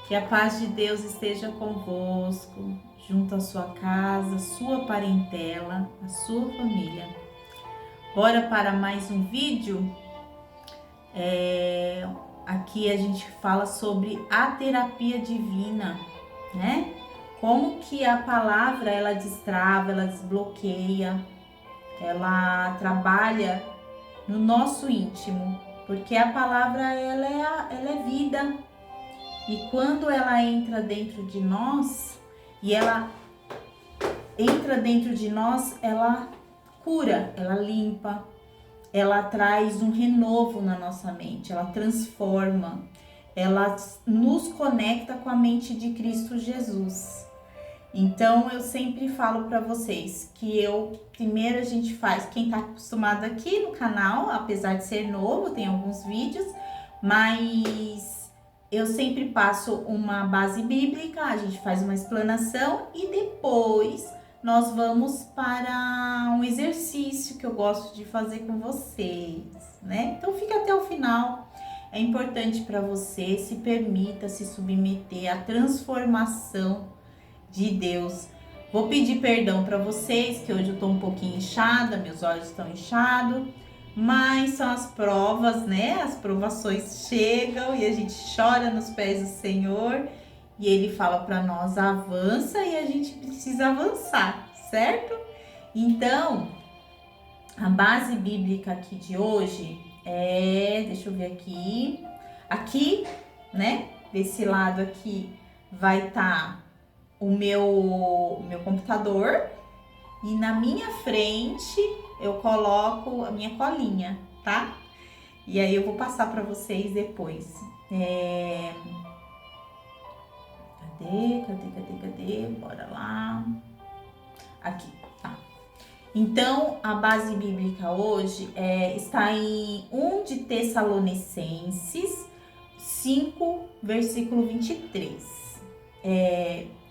Que a paz de Deus esteja convosco, junto à sua casa, sua parentela, a sua família. Bora para mais um vídeo? Aqui a gente fala sobre a terapia divina, né? Como que a palavra, ela destrava, ela desbloqueia, ela trabalha no nosso íntimo, porque a palavra, ela é vida. E quando ela entra dentro de nós, ela cura, ela limpa, ela traz um renovo na nossa mente, ela transforma, ela nos conecta com a mente de Cristo Jesus. Então eu sempre falo para vocês que primeiro a gente faz, quem tá acostumado aqui no canal, apesar de ser novo, tem alguns vídeos, mas eu sempre passo uma base bíblica, a gente faz uma explanação e depois nós vamos para um exercício que eu gosto de fazer com vocês, né? Então fica até o final. É importante para você, se permita se submeter à transformação de Deus. Vou pedir perdão para vocês, que hoje eu tô um pouquinho inchada, meus olhos estão inchados, mas são as provas, né? As provações chegam e a gente chora nos pés do Senhor e Ele fala para nós, avança, e a gente precisa avançar, certo? Então, a base bíblica aqui de hoje deixa eu ver aqui, né? Desse lado aqui vai estar o meu computador e na minha frente eu coloco a minha colinha, tá? E aí eu vou passar para vocês depois. Cadê? Bora lá. Aqui, tá. Então, a base bíblica hoje está em 1 de Tessalonicenses 5, versículo 23.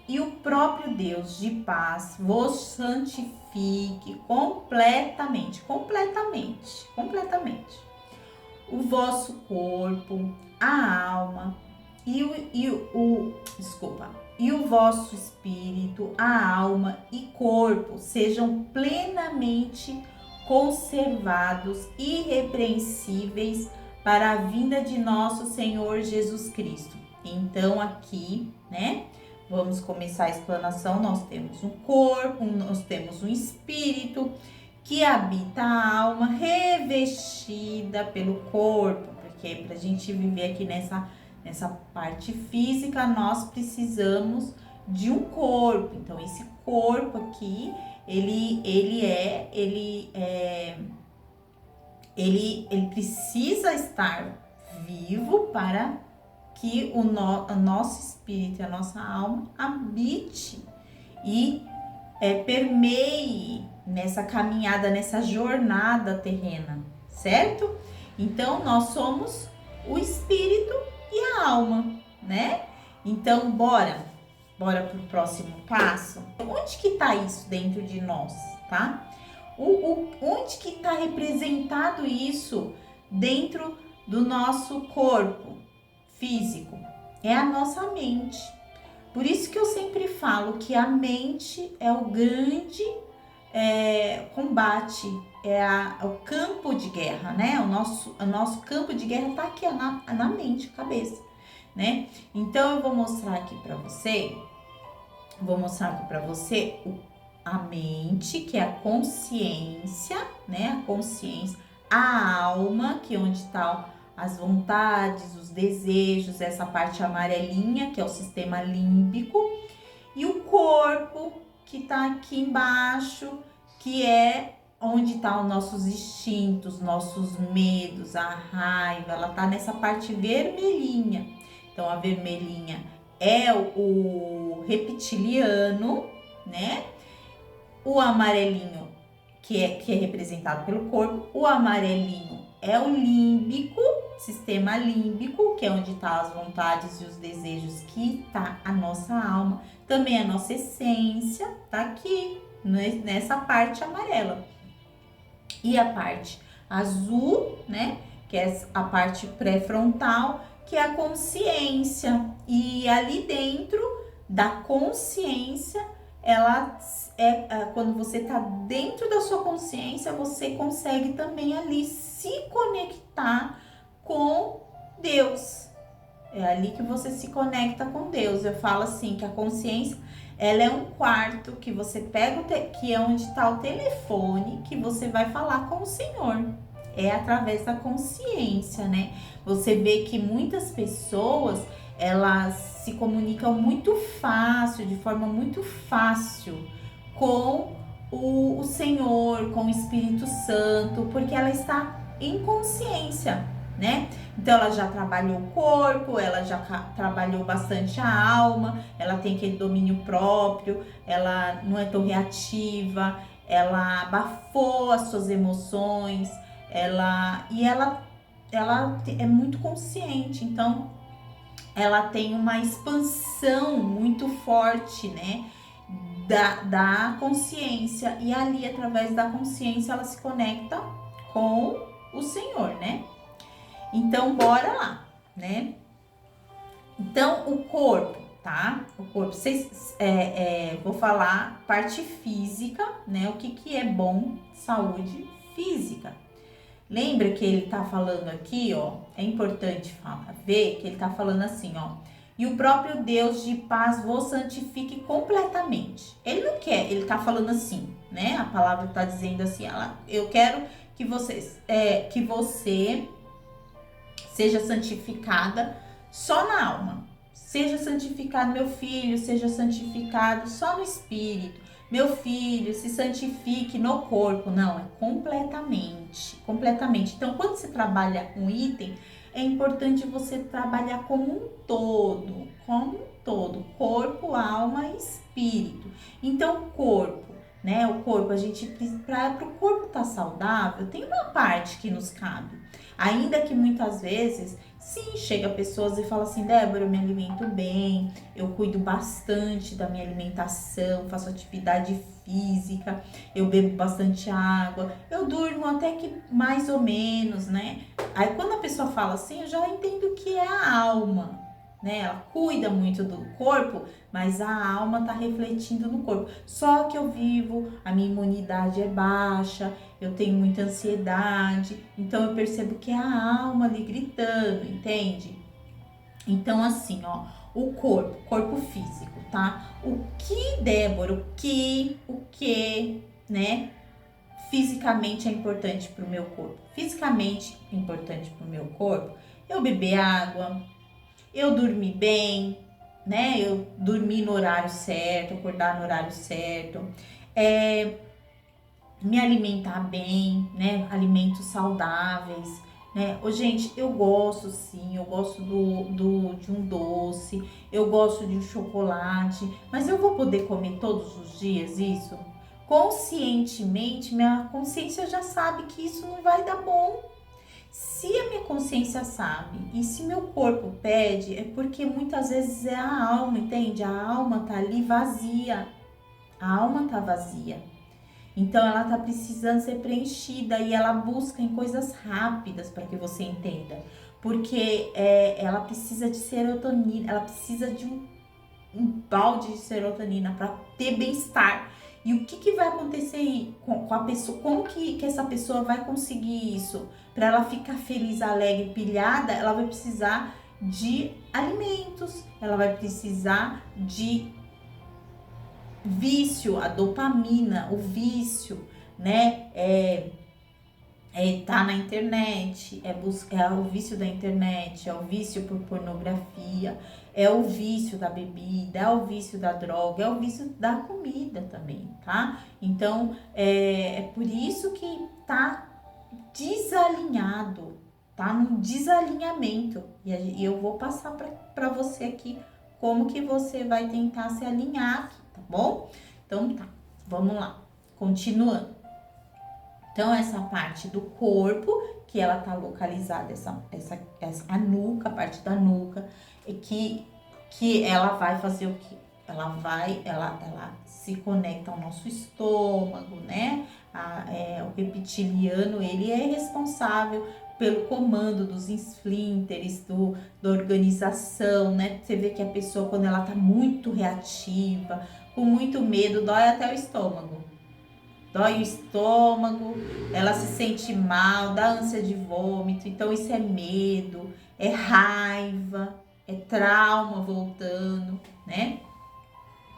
E o próprio Deus de paz vos santifique completamente, o vosso corpo, a alma e o vosso espírito, a alma e corpo sejam plenamente conservados, irrepreensíveis para a vinda de nosso Senhor Jesus Cristo. Então aqui, né? Vamos começar a explanação. Nós temos um corpo, nós temos um espírito que habita a alma, revestida pelo corpo, porque para a gente viver aqui nessa parte física, nós precisamos de um corpo. Então, esse corpo aqui, ele precisa estar vivo para que o nosso espírito e a nossa alma habite e permeie nessa caminhada, nessa jornada terrena, certo? Então, nós somos o espírito e a alma, né? Então, bora pro próximo passo. Onde que tá isso dentro de nós, tá? Onde que tá representado isso dentro do nosso corpo físico? É a nossa mente. Por isso que eu sempre falo que a mente é o grande combate, o campo de guerra, né? O nosso campo de guerra tá aqui, ó, na mente, cabeça, né? Então eu vou mostrar aqui para você, a mente, que é a consciência, né? A consciência, a alma, que é onde está as vontades, os desejos, essa parte amarelinha, que é o sistema límbico, e o corpo, que tá aqui embaixo, que é onde tá os nossos instintos, nossos medos, a raiva, ela tá nessa parte vermelhinha. Então, a vermelhinha é o reptiliano, né? O amarelinho, que é representado pelo corpo, o amarelinho é o límbico, sistema límbico, que é onde tá as vontades e os desejos, que tá a nossa alma, também a nossa essência, tá aqui, nessa parte amarela. E a parte azul, né, que é a parte pré-frontal, que é a consciência. E ali dentro da consciência, quando você está dentro da sua consciência, você consegue também ali se conectar com Deus. É ali que você se conecta com Deus. Eu falo assim, que a consciência, ela é um quarto que você pega, que é onde está o telefone, que você vai falar com o Senhor. É através da consciência, né? Você vê que muitas pessoas, elas se comunicam muito fácil, de forma muito fácil, com o Senhor, com o Espírito Santo, porque ela está em consciência, né? Então ela já trabalhou o corpo, ela já trabalhou bastante a alma, ela tem aquele domínio próprio, ela não é tão reativa, ela abafou as suas emoções, ela é muito consciente, então ela tem uma expansão muito forte, né, da consciência, e ali através da consciência ela se conecta com o Senhor, né? Então bora lá, né? Então o corpo, tá? O corpo, vou falar parte física, né? O que é bom, saúde física. Lembra que ele tá falando aqui, ó, é importante ver que ele tá falando assim, ó, e o próprio Deus de paz vos santifique completamente. Ele não quer, ele tá falando assim, né? A palavra tá dizendo assim, eu quero que você seja santificada só na alma. Seja santificado, meu filho, seja santificado só no espírito. Meu filho, se santifique no corpo. Não, é completamente, completamente. Então, quando você trabalha um item, é importante você trabalhar como um todo, corpo, alma e espírito. Então, corpo, né? O corpo, para o corpo estar saudável, tem uma parte que nos cabe. Ainda que muitas vezes, sim, chega pessoas e fala assim, Débora, eu me alimento bem, eu cuido bastante da minha alimentação, faço atividade física, eu bebo bastante água, eu durmo até que mais ou menos, né? Aí quando a pessoa fala assim, eu já entendo que é a alma, né? Ela cuida muito do corpo, mas a alma tá refletindo no corpo. Só que eu vivo, a minha imunidade é baixa, eu tenho muita ansiedade, então eu percebo que é a alma ali gritando, entende? Então assim, ó, o corpo físico, tá? O que, Débora, o que, né? Fisicamente é importante pro meu corpo. Fisicamente importante pro meu corpo, eu beber água, eu dormir bem, né? Eu dormir no horário certo, acordar no horário certo, me alimentar bem, né? Alimentos saudáveis, né? Gente, eu gosto sim, eu gosto de um doce, eu gosto de um chocolate, mas eu vou poder comer todos os dias isso? Conscientemente, minha consciência já sabe que isso não vai dar bom. Se a minha consciência sabe e se meu corpo pede, é porque muitas vezes é a alma, entende? A alma tá ali vazia. A alma tá vazia. Então ela tá precisando ser preenchida e ela busca em coisas rápidas para que você entenda. Porque ela precisa de serotonina, ela precisa de um balde de serotonina para ter bem-estar. E o que vai acontecer aí com a pessoa? Como que essa pessoa vai conseguir isso? Para ela ficar feliz, alegre, pilhada, ela vai precisar de alimentos, ela vai precisar de vício, a dopamina, o vício, né? Tá na internet, é o vício da internet, é o vício por pornografia, é o vício da bebida, é o vício da droga, é o vício da comida também, tá? Então, é por isso que tá desalinhado, tá num desalinhamento. E eu vou passar para você aqui como que você vai tentar se alinhar, tá bom? Então tá, vamos lá, continuando. Então, essa parte do corpo, que ela tá localizada, a nuca, a parte da nuca, que ela vai fazer o quê? Ela se conecta ao nosso estômago, né? O reptiliano, ele é responsável pelo comando dos esfínteres, da organização, né? Você vê que a pessoa, quando ela tá muito reativa, com muito medo, dói até o estômago. Dói o estômago, ela se sente mal, dá ânsia de vômito. Então isso é medo, é raiva, é trauma voltando, né?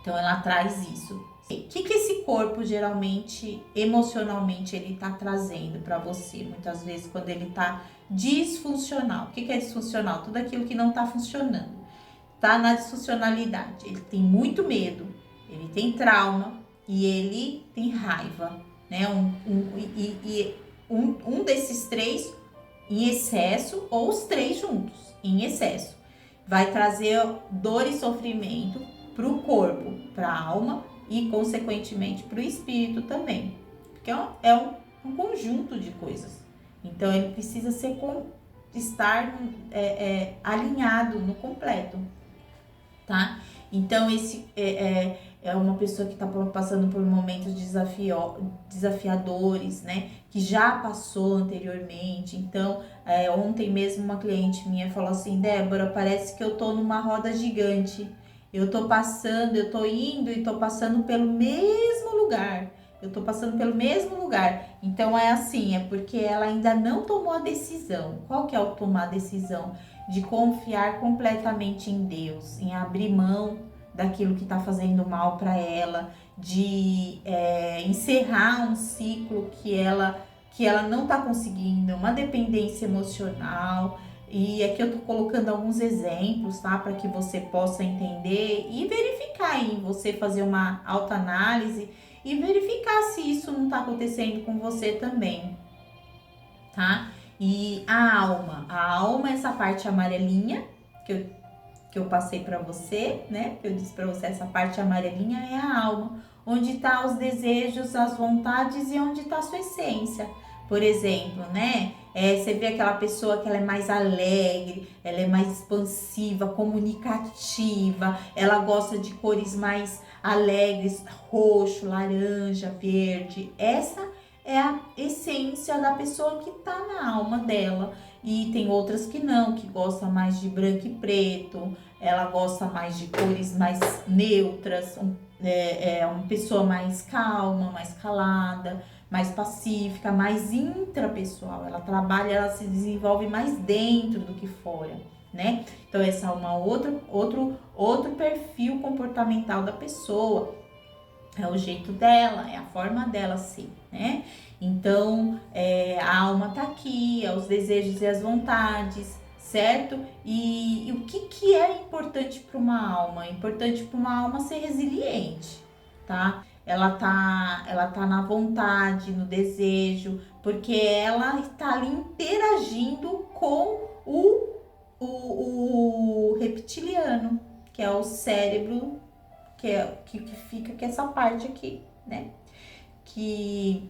Então ela traz isso. O que esse corpo geralmente, emocionalmente, ele tá trazendo para você? Muitas vezes quando ele tá disfuncional. O que é disfuncional? Tudo aquilo que não tá funcionando. Tá na disfuncionalidade. Ele tem muito medo, ele tem trauma e ele tem raiva, né? Um desses três em excesso ou os três juntos em excesso vai trazer dor e sofrimento para o corpo, para a alma e, consequentemente, para o espírito também. Porque é um conjunto de coisas. Então, ele precisa estar alinhado no completo, tá? Então, esse é uma pessoa que está passando por momentos desafiadores, né? Que já passou anteriormente. Então, ontem mesmo uma cliente minha falou assim: Débora, parece que eu tô numa roda gigante. Eu tô passando, eu tô indo e tô passando pelo mesmo lugar. Eu tô passando pelo mesmo lugar. Então, é assim, é porque ela ainda não tomou a decisão. Qual que é o tomar a decisão? De confiar completamente em Deus, em abrir mão daquilo que está fazendo mal para ela, de encerrar um ciclo que ela não está conseguindo, uma dependência emocional. E aqui eu tô colocando alguns exemplos, tá? Para que você possa entender e verificar aí, você fazer uma autoanálise e verificar se isso não tá acontecendo com você também, tá? E a alma é essa parte amarelinha que eu passei para você, né? Que eu disse para você, essa parte amarelinha é a alma, onde tá os desejos, as vontades e onde tá a sua essência. Por exemplo, né? Você vê aquela pessoa que ela é mais alegre, ela é mais expansiva, comunicativa, ela gosta de cores mais alegres, roxo, laranja, verde. Essa é a essência da pessoa que tá na alma dela. E tem outras que não, que gostam mais de branco e preto, ela gosta mais de cores mais neutras, uma pessoa mais calma, mais calada, mais pacífica, mais intrapessoal. Ela trabalha, ela se desenvolve mais dentro do que fora, né? Então esse é outro perfil comportamental da pessoa. É o jeito dela, é a forma dela ser, né? Então, a alma tá aqui, é os desejos e as vontades, certo? E o que é importante para uma alma? É importante para uma alma ser resiliente, tá? Ela tá na vontade, no desejo, porque ela está ali interagindo com o reptiliano, que é o cérebro, que fica com essa parte aqui, né? Que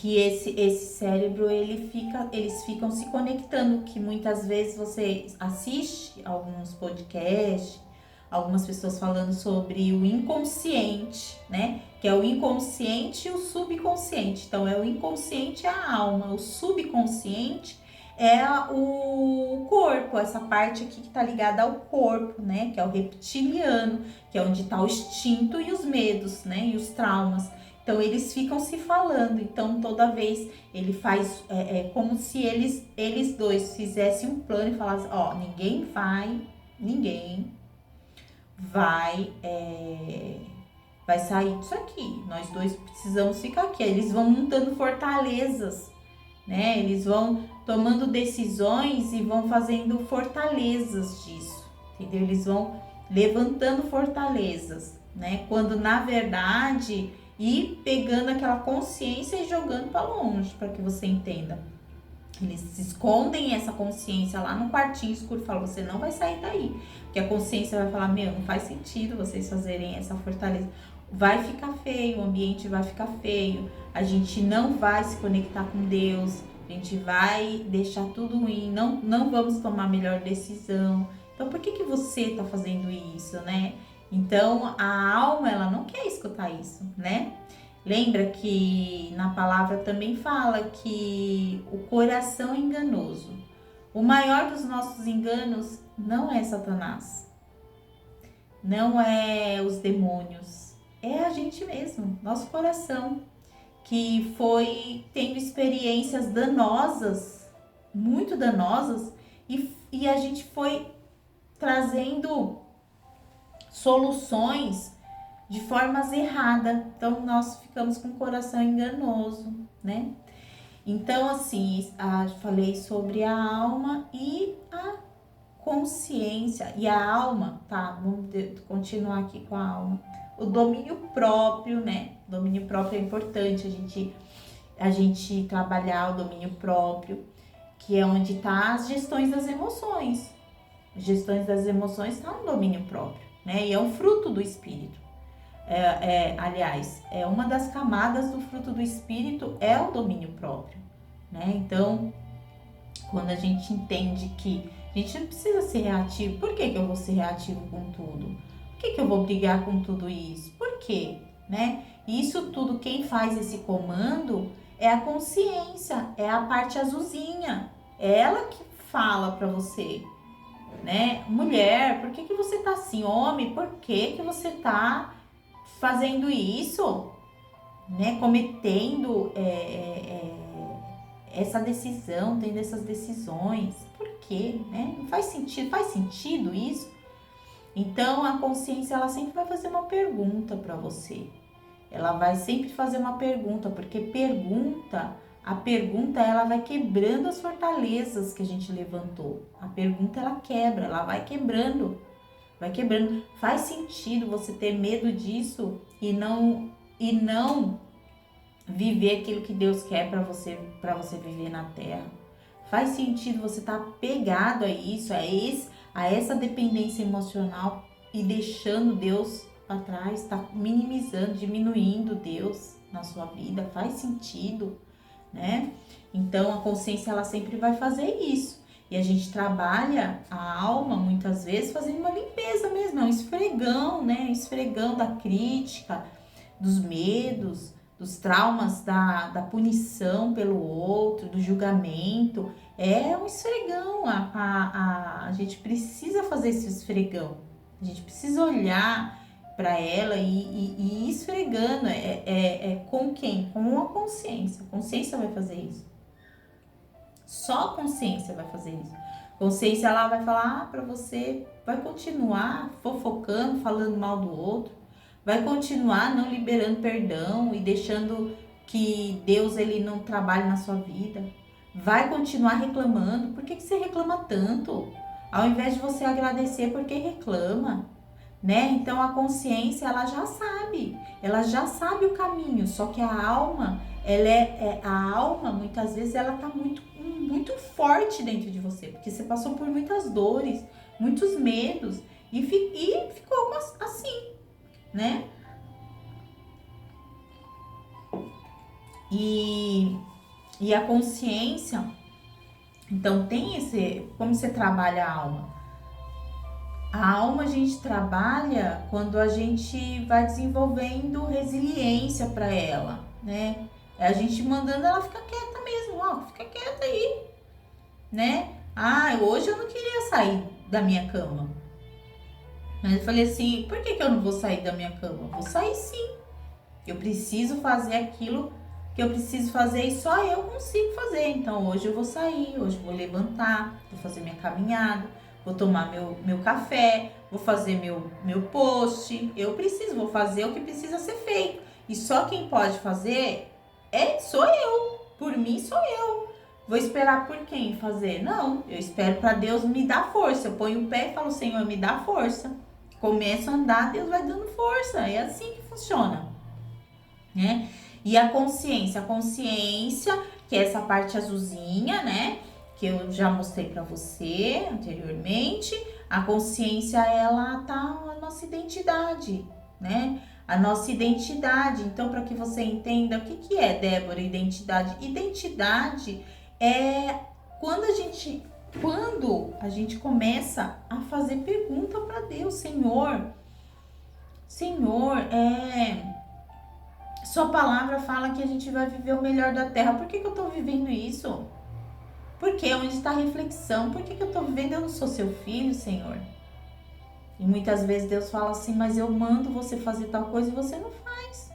esse cérebro, eles ficam se conectando, que muitas vezes você assiste alguns podcasts, algumas pessoas falando sobre o inconsciente, né? Que é o inconsciente e o subconsciente. Então, é o inconsciente é a alma, o subconsciente é o corpo, essa parte aqui que tá ligada ao corpo, né? Que é o reptiliano, que é onde tá o instinto e os medos, né? E os traumas. Então, eles ficam se falando. Então, toda vez ele faz... como se eles dois fizessem um plano e falassem... Ó, ninguém vai sair disso aqui. Nós dois precisamos ficar aqui. Eles vão montando fortalezas, né? Eles vão tomando decisões e vão fazendo fortalezas disso, entendeu? Eles vão levantando fortalezas, né? Quando, na verdade... E pegando aquela consciência e jogando para longe, para que você entenda. Eles escondem essa consciência lá no quartinho escuro e falam, você não vai sair daí. Porque a consciência vai falar, não faz sentido vocês fazerem essa fortaleza. Vai ficar feio, o ambiente vai ficar feio. A gente não vai se conectar com Deus. A gente vai deixar tudo ruim. Não vamos tomar a melhor decisão. Então, por que você está fazendo isso, né? Então, a alma, ela não quer escutar isso, né? Lembra que na palavra também fala que o coração é enganoso. O maior dos nossos enganos não é Satanás, não é os demônios, é a gente mesmo, nosso coração, que foi tendo experiências danosas, muito danosas, e a gente foi trazendo soluções de formas erradas. Então, nós ficamos com o coração enganoso, né? Então, assim, falei sobre a alma e a consciência. E a alma, tá? Vamos continuar aqui com a alma. O domínio próprio, né? O domínio próprio é importante a gente trabalhar o domínio próprio, que é onde tá as gestões das emoções. As gestões das emoções está no domínio próprio, né? E é um fruto do espírito. Aliás, é uma das camadas do fruto do espírito é o domínio próprio, né? Então, quando a gente entende que a gente não precisa ser reativo, por que eu vou ser reativo com tudo? Por que eu vou brigar com tudo isso? Por quê? Né? E isso tudo, quem faz esse comando é a consciência, é a parte azulzinha, é ela que fala para você, né? Mulher, por que você tá assim? Homem, por que você tá fazendo isso, né? Cometendo essa decisão, tendo essas decisões. Por quê, né? Não faz sentido. Faz sentido isso? Então, a consciência, ela sempre vai fazer uma pergunta para você. Ela vai sempre fazer uma pergunta, porque a pergunta, ela vai quebrando as fortalezas que a gente levantou. A pergunta, ela quebra, ela vai quebrando. Vai quebrando. Faz sentido você ter medo disso e não viver aquilo que Deus quer para você viver na terra. Faz sentido você estar pegado a isso, a essa dependência emocional e deixando Deus para trás, tá minimizando, diminuindo Deus na sua vida. Faz sentido, né? Então a consciência, ela sempre vai fazer isso. E a gente trabalha a alma, muitas vezes, fazendo uma limpeza mesmo, é um esfregão, né? Um esfregão da crítica, dos medos, dos traumas, da punição pelo outro, do julgamento. É um esfregão, a gente precisa fazer esse esfregão. A gente precisa olhar para ela e ir esfregando. Com quem? Com a consciência. A consciência vai fazer isso. Só a consciência vai fazer isso. A consciência, ela vai falar para você, vai continuar fofocando, falando mal do outro, vai continuar não liberando perdão e deixando que Deus, ele não trabalhe na sua vida, vai continuar reclamando. Por que você reclama tanto? Ao invés de você agradecer, por que reclama? Né? Então a consciência, ela já sabe o caminho, só que a alma, a alma, muitas vezes, ela tá muito forte dentro de você, porque você passou por muitas dores, muitos medos e ficou assim, né? E a consciência, então tem como você trabalha a alma? A alma a gente trabalha quando a gente vai desenvolvendo resiliência para ela, né? É a gente mandando ela ficar quieta mesmo, ó, fica quieta aí, né? Hoje eu não queria sair da minha cama. Mas eu falei assim, por que eu não vou sair da minha cama? Eu vou sair sim. Eu preciso fazer aquilo que eu preciso fazer e só eu consigo fazer. Então hoje eu vou sair, hoje eu vou levantar, vou fazer minha caminhada, vou tomar meu café, vou fazer meu post. Vou fazer o que precisa ser feito. E só quem pode fazer sou eu. Por mim, sou eu. Vou esperar por quem fazer? Não, eu espero para Deus me dar força. Eu ponho o pé e falo, Senhor, me dá força. Começo a andar, Deus vai dando força. É assim que funciona, né? E a consciência, que é essa parte azulzinha, né? Que eu já mostrei para você anteriormente. A consciência, ela tá na nossa identidade, né? A nossa identidade. Então, para que você entenda o que é, Débora, identidade? Identidade é quando a gente começa a fazer pergunta para Deus, Senhor, Sua palavra fala que a gente vai viver o melhor da terra. Por que eu tô vivendo isso? Por quê? Onde está a reflexão? Por que eu tô vivendo? Eu não sou seu filho, Senhor. E muitas vezes Deus fala assim, mas eu mando você fazer tal coisa e você não faz.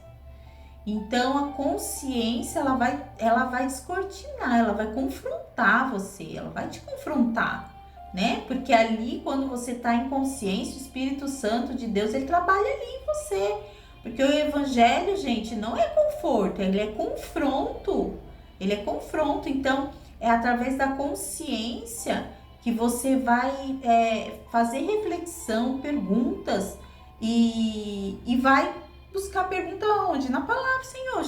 Então a consciência, ela vai descortinar, ela vai confrontar você, ela vai te confrontar, né? Porque ali, quando você está em consciência, o Espírito Santo de Deus, ele trabalha ali em você. Porque o Evangelho, gente, não é conforto, ele é confronto. Ele é confronto, então é através da consciência que você vai fazer reflexão, perguntas e vai buscar pergunta onde? Na palavra, Senhor. O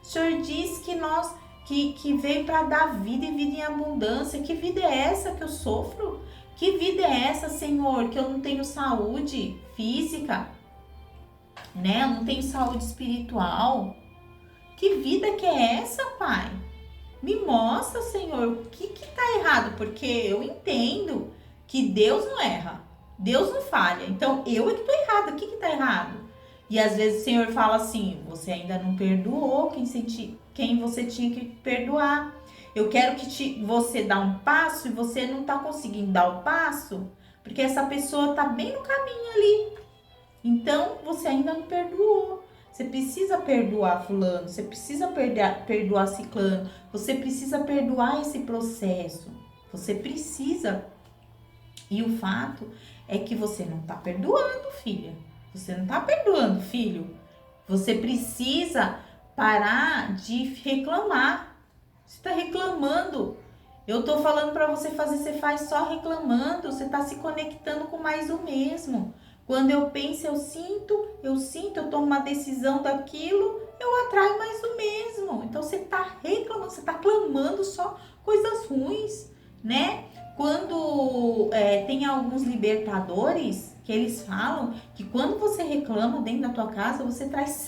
Senhor diz que nós que veio para dar vida e vida em abundância. Que vida é essa que eu sofro? Que vida é essa, Senhor, que eu não tenho saúde física, né? Eu não tenho saúde espiritual. Que vida que é essa, Pai? Me mostra, Senhor, o que tá errado, porque eu entendo que Deus não erra, Deus não falha. Então, eu é que tô errado, o que tá errado? E às vezes o Senhor fala assim, você ainda não perdoou quem você tinha que perdoar. Eu quero que você dá um passo e você não tá conseguindo dar o passo, porque essa pessoa tá bem no caminho ali. Então, você ainda não perdoou. Você precisa perdoar fulano, você precisa perdoar ciclano, você precisa perdoar esse processo. Você precisa. E o fato é que você não tá perdoando, filha. Você não tá perdoando, filho. Você precisa parar de reclamar. Você tá reclamando. Eu tô falando para você fazer, você faz só reclamando. Você tá se conectando com mais o mesmo. Quando eu penso, eu sinto, eu tomo uma decisão daquilo, eu atraio mais do mesmo. Então você tá reclamando, você tá clamando só coisas ruins, né? Quando tem alguns libertadores que eles falam que quando você reclama dentro da tua casa, você traz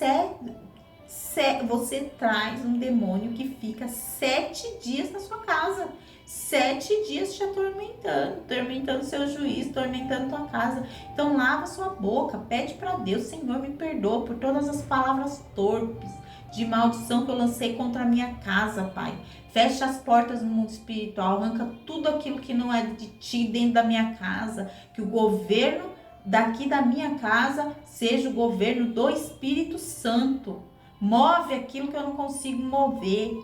você traz um demônio que fica 7 dias na sua casa. 7 dias te atormentando seu juízo, atormentando tua casa. Então lava sua boca, pede para Deus, Senhor, me perdoa por todas as palavras torpes de maldição que eu lancei contra a minha casa, Pai. Fecha as portas no mundo espiritual, arranca tudo aquilo que não é de ti dentro da minha casa, que o governo daqui da minha casa seja o governo do Espírito Santo. Move aquilo que eu não consigo mover,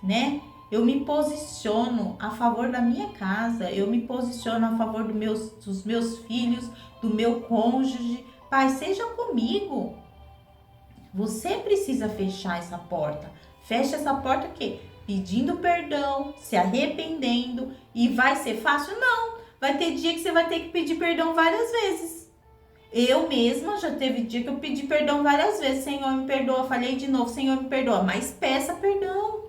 né? Eu me posiciono a favor da minha casa, eu me posiciono a favor dos meus filhos, do meu cônjuge. Pai, seja comigo. Você precisa fechar essa porta. Fecha essa porta o quê? Pedindo perdão, se arrependendo. E vai ser fácil? Não. Vai ter dia que você vai ter que pedir perdão várias vezes. Eu mesma já teve dia que eu pedi perdão várias vezes. Senhor, me perdoa. Falei de novo, Senhor, me perdoa. Mas peça perdão.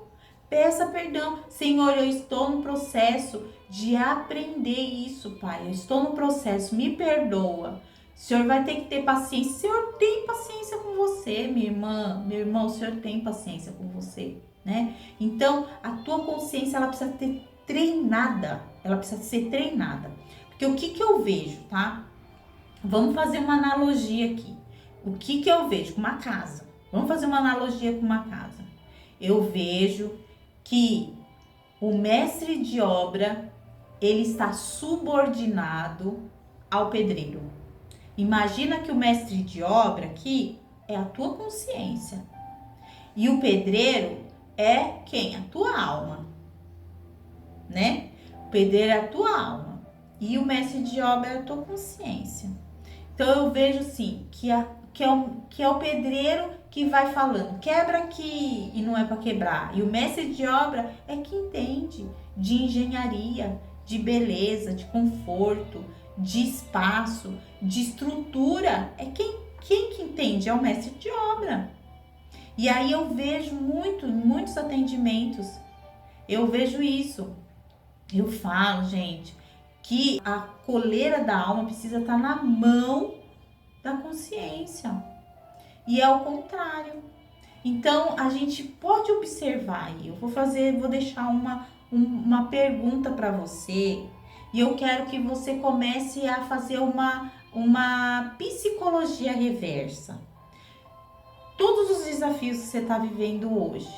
Peça perdão. Senhor, eu estou no processo de aprender isso, Pai. Eu estou no processo, me perdoa. O Senhor vai ter que ter paciência. O Senhor tem paciência com você, minha irmã. Meu irmão, o Senhor tem paciência com você, né? Então, a tua consciência, ela precisa ser treinada. Ela precisa ser treinada. Porque o que eu vejo, tá? Vamos fazer uma analogia aqui. O que eu vejo com uma casa? Vamos fazer uma analogia com uma casa. Eu vejo que o mestre de obra, ele está subordinado ao pedreiro. Imagina que o mestre de obra aqui é a tua consciência. E o pedreiro é quem? A tua alma, né? O pedreiro é a tua alma. E o mestre de obra é a tua consciência. Então eu vejo assim, que é o pedreiro que vai falando, quebra aqui, e não é para quebrar. E o mestre de obra é que entende de engenharia, de beleza, de conforto, de espaço, de estrutura. É quem que entende, é o mestre de obra. E aí eu vejo muitos atendimentos, eu vejo isso. Eu falo, gente, que a coleira da alma precisa estar na mão da consciência. E é o contrário. Então, a gente pode observar aí. Eu vou deixar uma pergunta para você. E eu quero que você comece a fazer uma psicologia reversa. todos os desafios que você está vivendo hoje,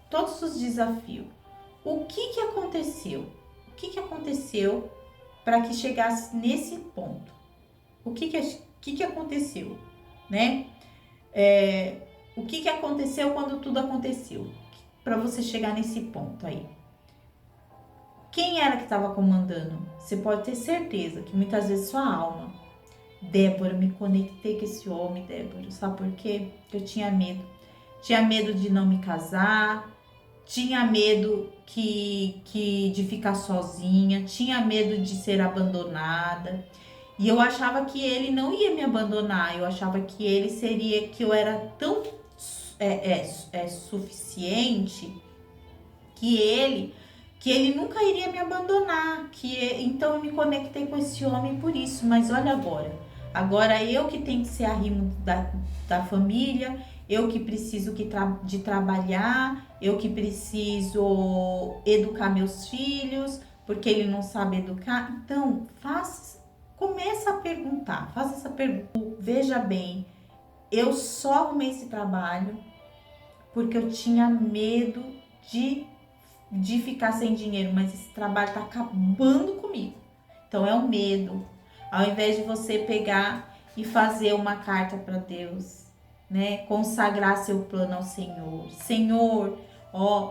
todos os desafios, o que aconteceu? O que aconteceu para que chegasse nesse ponto? O que aconteceu, né? O que aconteceu quando tudo aconteceu? Para você chegar nesse ponto aí. Quem era que estava comandando? Você pode ter certeza que muitas vezes sua alma. Débora, me conectei com esse homem, Débora. Sabe por quê? Porque eu tinha medo. Tinha medo de não me casar, tinha medo de ficar sozinha, tinha medo de ser abandonada. E eu achava que ele não ia me abandonar, eu achava que ele seria, que eu era tão suficiente que ele nunca iria me abandonar, então eu me conectei com esse homem por isso. Mas olha agora eu que tenho que ser arrimo da família, eu que preciso de trabalhar, eu que preciso educar meus filhos, porque ele não sabe educar. Então, começa a perguntar, faça essa pergunta. Veja bem, eu só arrumei esse trabalho porque eu tinha medo de ficar sem dinheiro, mas esse trabalho tá acabando comigo. Então é um medo. Ao invés de você pegar e fazer uma carta para Deus, né? Consagrar seu plano ao Senhor. Senhor,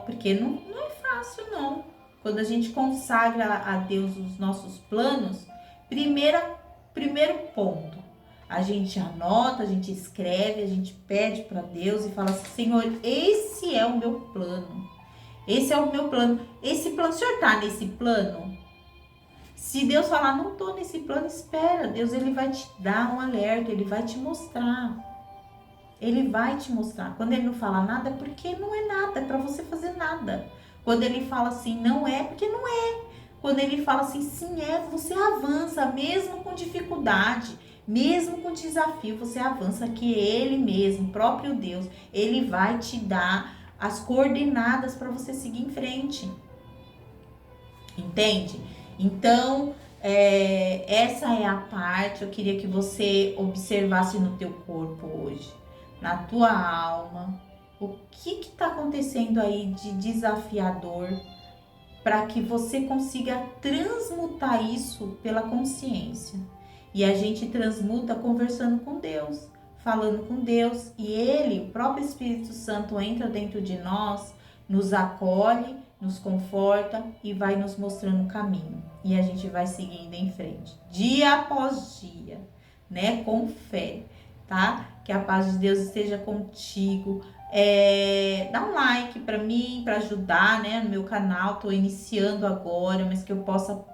porque não é fácil não. Quando a gente consagra a Deus os nossos planos, primeiro ponto, a gente anota, a gente escreve, a gente pede para Deus e fala assim: Senhor, esse é o meu plano. Esse é o meu plano. Esse plano, o senhor tá nesse plano? Se Deus falar, não tô nesse plano, espera. Deus, ele vai te dar um alerta, ele vai te mostrar. Ele vai te mostrar. Quando ele não fala nada, é porque não é nada, é pra você fazer nada. Quando ele fala assim, não é, porque não é. Quando ele fala assim, sim é, você avança, mesmo com dificuldade, mesmo com desafio, você avança, que ele mesmo, próprio Deus, ele vai te dar as coordenadas para você seguir em frente. Entende? Então, essa é a parte. Eu queria que você observasse no teu corpo hoje, na tua alma, o que está acontecendo aí de desafiador, para que você consiga transmutar isso pela consciência. E a gente transmuta conversando com Deus, falando com Deus, e ele, o próprio Espírito Santo, entra dentro de nós, nos acolhe, nos conforta e vai nos mostrando o caminho. E a gente vai seguindo em frente, dia após dia, né? Com fé, tá? Que a paz de Deus esteja contigo. Dá um like para mim, para ajudar, né? No meu canal, tô iniciando agora, mas que eu possa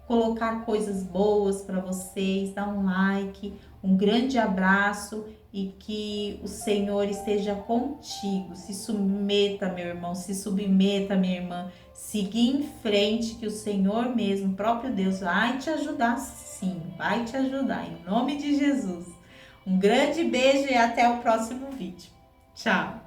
colocar coisas boas para vocês. Dá um like, um grande abraço e que o Senhor esteja contigo. Se submeta, meu irmão, se submeta, minha irmã. Seguir em frente, que o Senhor mesmo, o próprio Deus, vai te ajudar sim, vai te ajudar, em nome de Jesus. Um grande beijo e até o próximo vídeo. Tchau!